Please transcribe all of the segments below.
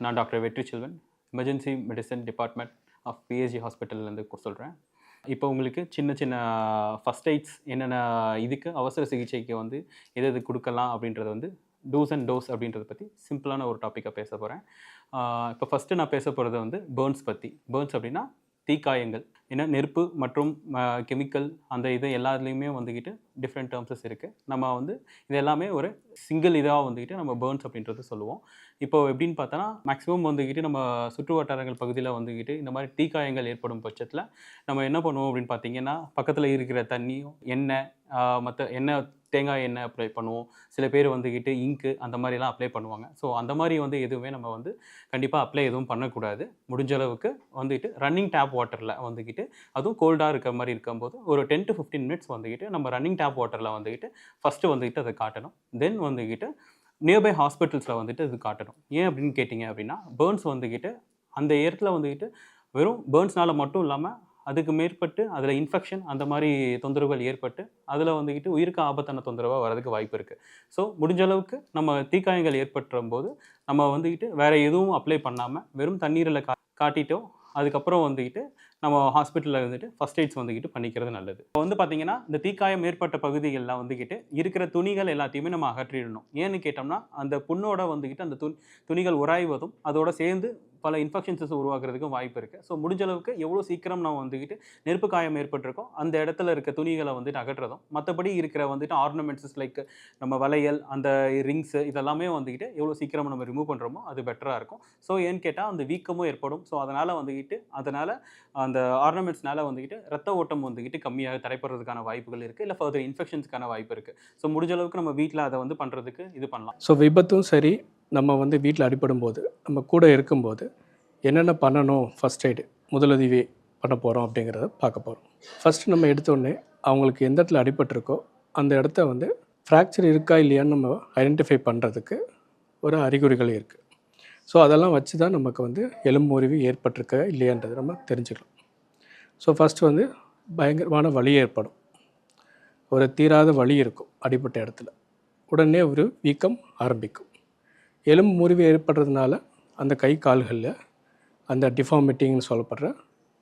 நான் doctor Vetri Selvan, emergency medicine department of PSG ஹாஸ்பிட்டல்லேருந்து சொல்கிறேன். இப்போ உங்களுக்கு சின்ன சின்ன ஃபர்ஸ்ட் எய்ட்ஸ் என்னென்ன இதுக்கு அவசர சிகிச்சைக்கு வந்து எது எது கொடுக்கலாம் அப்படின்றத வந்து டூஸ் அண்ட் டோஸ் அப்படின்றத பற்றி சிம்பிளான ஒரு டாப்பிக்காக பேச போகிறேன். இப்போ ஃபஸ்ட்டு நான் பேச போகிறது வந்து பேர்ன்ஸ் பற்றி. பேர்ன்ஸ் அப்படின்னா தீக்காயங்கள். ஏன்னா நெருப்பு மற்றும் கெமிக்கல் அந்த இது எல்லாத்துலேயுமே வந்துக்கிட்டு டிஃப்ரெண்ட் டேர்ம்ஸஸ் இருக்குது. நம்ம வந்து இது எல்லாமே ஒரு சிங்கிள் இதாக வந்துக்கிட்டு நம்ம பேர்ன்ஸ் அப்படின்றது சொல்லுவோம். இப்போ எப்படின்னு பார்த்தோன்னா மேக்ஸிமம் வந்துக்கிட்டு நம்ம சுற்று வட்டாரங்கள் பகுதியில் வந்துக்கிட்டு இந்த மாதிரி தீக்காயங்கள் ஏற்படும் பட்சத்தில் நம்ம என்ன பண்ணுவோம் அப்படின்னு பார்த்தீங்கன்னா, பக்கத்தில் இருக்கிற தண்ணியும் எண்ணெய் மற்ற எண்ணெய் தேங்காய் எண்ணெய் அப்ளை பண்ணுவோம். சில பேர் வந்துக்கிட்டு இங்கு அந்த மாதிரிலாம் அப்ளை பண்ணுவாங்க. ஸோ அந்த மாதிரி வந்து எதுவுமே நம்ம வந்து கண்டிப்பாக அப்ளை எதுவும் பண்ணக்கூடாது. முடிஞ்ச அளவுக்கு வந்துட்டு ரன்னிங் டேப் வாட்டரில் வந்துக்கிட்டு அதுவும் கோல்டாக இருக்கிற மாதிரி இருக்கும்போது ஒரு 10 to 15 மினிட்ஸ் வந்துக்கிட்டு நம்ம ரன்னிங் டேப் வாட்டரில் வந்துக்கிட்டு ஃபஸ்ட்டு வந்துக்கிட்டு அதை காட்டணும். தென் வந்துக்கிட்டு நியர்பை ஹாஸ்பிட்டல்ஸில் வந்துட்டு இது காட்டணும். ஏன் அப்படின்னு கேட்டிங்க அப்படின்னா, பேர்ன்ஸ் வந்துக்கிட்டு அந்த இடத்துல வந்துக்கிட்டு வெறும் பேர்ன்ஸ்னால் மட்டும் இல்லாமல் அதுக்கு மேற்பட்டு அதில் இன்ஃபெக்ஷன் அந்த மாதிரி தொந்தரவுகள் ஏற்பட்டு அதில் வந்துக்கிட்டு உயிருக்கு ஆபத்தான தொந்தரவாக வரதுக்கு வாய்ப்பு இருக்குது. ஸோ முடிஞ்ச அளவுக்கு நம்ம தீக்காயங்கள் ஏற்பட்டுறும் போது நம்ம வந்துக்கிட்டு வேறு எதுவும் அப்ளை பண்ணாமல் வெறும் தண்ணீரில் காட்டிட்டோம். அதுக்கப்புறம் வந்துக்கிட்டு நம்ம ஹாஸ்பிட்டலில் வந்துட்டு ஃபஸ்ட் எய்ட்ஸ் வந்துக்கிட்டு பண்ணிக்கிறது நல்லது. இப்போ வந்து பார்த்திங்கன்னா, இந்த தீக்காயம் ஏற்பட்ட பகுதிகளில் வந்துக்கிட்டு இருக்கிற துணிகள் எல்லாத்தையுமே நம்ம அகற்றிடணும். ஏன்னு கேட்டோம்னா, அந்த புண்ணோட வந்துக்கிட்டு அந்த துணிகள் உராய்வதும் அதோட சேர்ந்து பல இன்ஃபெக்ஷன்ஸஸ் உருவாக்குறதுக்கும் வாய்ப்பு இருக்குது. ஸோ முடிஞ்ச அளவுக்கு எவ்வளோ சீக்கிரம் நம்ம வந்துக்கிட்டு நெருப்பு காயம் ஏற்பட்டிருக்கோ அந்த இடத்துல இருக்க துணிகளை வந்துட்டு அகற்றுறதும், மற்றபடி இருக்கிற வந்துட்டு ஆர்னமெண்ட்ஸஸ் லைக் நம்ம வளையல் அந்த ரிங்ஸு இதெல்லாமே வந்துக்கிட்டு எவ்வளோ சீக்கிரம் நம்ம ரிமூவ் பண்ணுறோமோ அது பெட்டராக இருக்கும். ஸோ ஏன்னு கேட்டால் அந்த வீக்கமும் ஏற்படும். ஸோ அதனால் அந்த ஆர்னமெண்ட்ஸ்னால வந்துக்கிட்டு ரத்த ஓட்டம் வந்துக்கிட்டு கம்மியாக தடைப்படுறதுக்கான வாய்ப்புகள் இருக்குது. இல்லை ஃபர்தர் இன்ஃபெக்ஷன்ஸ்க்கான வாய்ப்பு இருக்குது. ஸோ முடிஞ்ச அளவுக்கு நம்ம வீட்டில் அதை வந்து பண்ணுறதுக்கு இது பண்ணலாம். ஸோ விபத்தும் சரி, நம்ம வந்து வீட்டில் அடிபடும்போது நம்ம கூட இருக்கும்போது என்னென்ன பண்ணணும், ஃபஸ்ட் எய்டு முதலுதவி பண்ண போகிறோம் அப்படிங்கிறத பார்க்க போகிறோம். ஃபஸ்ட்டு நம்ம எடுத்தோடனே அவங்களுக்கு எந்த இடத்துல அடிபட்டிருக்கோ அந்த இடத்த வந்து ஃப்ராக்சர் இருக்கா இல்லையான்னு நம்ம ஐடென்டிஃபை பண்ணுறதுக்கு ஒரு அறிகுறிகள் இருக்குது. ஸோ அதெல்லாம் வச்சு தான் நமக்கு வந்து எலும்பு முறிவு ஏற்பட்டிருக்க இல்லையான்றது நம்ம தெரிஞ்சுக்கலாம். ஸோ ஃபஸ்ட்டு வந்து பயங்கரமான வலி ஏற்படும். ஒரு தீராத வலி இருக்கும் அடிபட்ட இடத்துல. உடனே ஒரு வீக்கம் ஆரம்பிக்கும். எலும்பு முறிவு ஏற்படுறதுனால அந்த கை கால்களில் அந்த டிஃபார்மிட்டிங்னு சொல்லப்படுற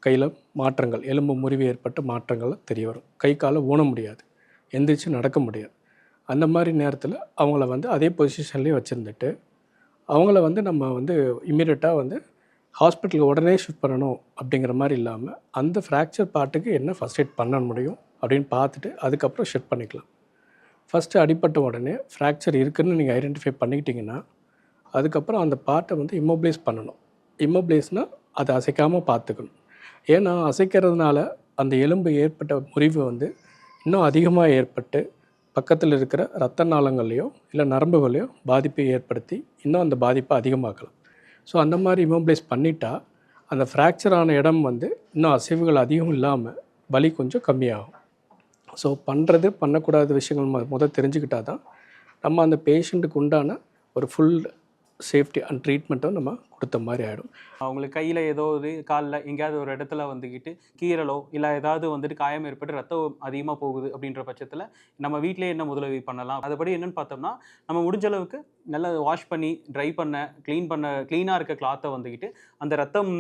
கையில் மாற்றங்கள், எலும்பு முறிவு ஏற்பட்ட மாற்றங்கள் தெரிய வரும். கை காலை ஊன முடியாது, எந்திரிச்சு நடக்க முடியாது. அந்த மாதிரி நேரத்தில் அவங்கள வந்து அதே பொசிஷன்லேயே வச்சுருந்துட்டு அவங்கள வந்து நம்ம வந்து இம்மீடியட்டாக வந்து ஹாஸ்பிட்டலுக்கு உடனே ஷிஃப்ட் பண்ணணும் அப்படிங்கிற மாதிரி இல்லாமல் அந்த ஃப்ராக்சர் பார்ட்டுக்கு என்ன ஃபஸ்ட் எய்ட் பண்ண முடியும் அப்படின்னு பார்த்துட்டு அதுக்கப்புறம் ஷிஃப்ட் பண்ணிக்கலாம். ஃபஸ்ட்டு அடிப்பட்ட உடனே ஃப்ராக்சர் இருக்குதுன்னு நீங்கள் ஐடென்டிஃபை பண்ணிக்கிட்டிங்கன்னா அதுக்கப்புறம் அந்த பார்ட்டை வந்து இம்மோபிலைஸ் பண்ணணும். இம்மோபிலைஸ்னால் அதை அசைக்காமல் பார்த்துக்கணும். ஏன்னா அசைக்கிறதுனால அந்த எலும்பு ஏற்பட்ட முறிவு வந்து இன்னும் அதிகமாக ஏற்பட்டு பக்கத்தில் இருக்கிற இரத்த நாளங்கள்லையோ இல்லை நரம்புகளையோ பாதிப்பை ஏற்படுத்தி இன்னும் அந்த பாதிப்பை அதிகமாக்கலாம். ஸோ அந்த மாதிரி இம்மோபிலைஸ் பண்ணிட்டா அந்த ஃப்ராக்சர் ஆன இடம் வந்து இன்னும் அசைவுகள் அதிகம் இல்லாமல் வலி கொஞ்சம் கம்மியாகும். ஸோ பண்ணக்கூடாத விஷயங்கள் தெரிஞ்சுக்கிட்டால் தான் நம்ம அந்த பேஷண்ட்டுக்கு உண்டான ஒரு ஃபுல் சேஃப்டி அண்ட் ட்ரீட்மெண்ட்டும் நம்ம கொடுத்த மாதிரி ஆகிடும். அவங்களுக்கு கையில் ஏதோ ஒரு காலில் எங்கேயாவது ஒரு இடத்துல வந்துக்கிட்டு கீறலோ இல்லை ஏதாவது வந்துட்டு காயம் ஏற்பட்டு ரத்தம் அதிகமாக போகுது அப்படின்ற பட்சத்தில் நம்ம வீட்டிலே என்ன முதலுதவி பண்ணலாம், அதுபடி என்னென்னு பார்த்தோம்னா நம்ம முடிஞ்ச அளவுக்கு நல்லா வாஷ் பண்ணி ட்ரை பண்ண க்ளீனாக இருக்க கிளாத்தை வந்துக்கிட்டு அந்த ரத்தம்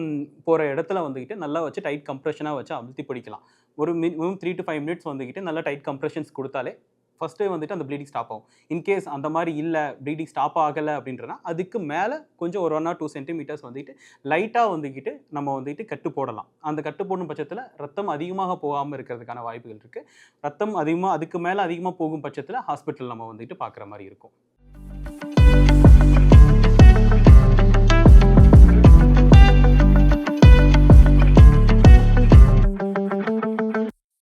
போகிற இடத்துல வந்துக்கிட்டு நல்லா வச்சு டைட் கம்ப்ரெஷனாக வச்சு அழுத்தி பிடிக்கலாம். ஒரு மினிமம் 3 to 5 மினிட்ஸ் வந்துக்கிட்டு நல்லா டைட் கம்ப்ரெஷன்ஸ் கொடுத்தாலே ஃபஸ்ட்டு வந்துட்டு அந்த ப்ளீடிங் ஸ்டாப் ஆகும். இன்கேஸ் அந்த மாதிரி இல்லை, ப்ளீடிங் ஸ்டாப் ஆகலை அப்படின்றனா அதுக்கு மேலே கொஞ்சம் ஒரு 1 or 2 சென்டிமீட்டர்ஸ் வந்துட்டு லைட்டாக வந்துக்கிட்டு நம்ம வந்துட்டு கட்டு போடலாம். அந்த கட்டு போடும் பட்சத்தில் ரத்தம் அதிகமாக போகாமல் இருக்கிறதுக்கான வாய்ப்புகள் இருக்குது. ரத்தம் அதுக்கு மேலே அதிகமாக போகும் பட்சத்தில் ஹாஸ்பிட்டல் நம்ம வந்துட்டு பார்க்குற மாதிரி இருக்கும்.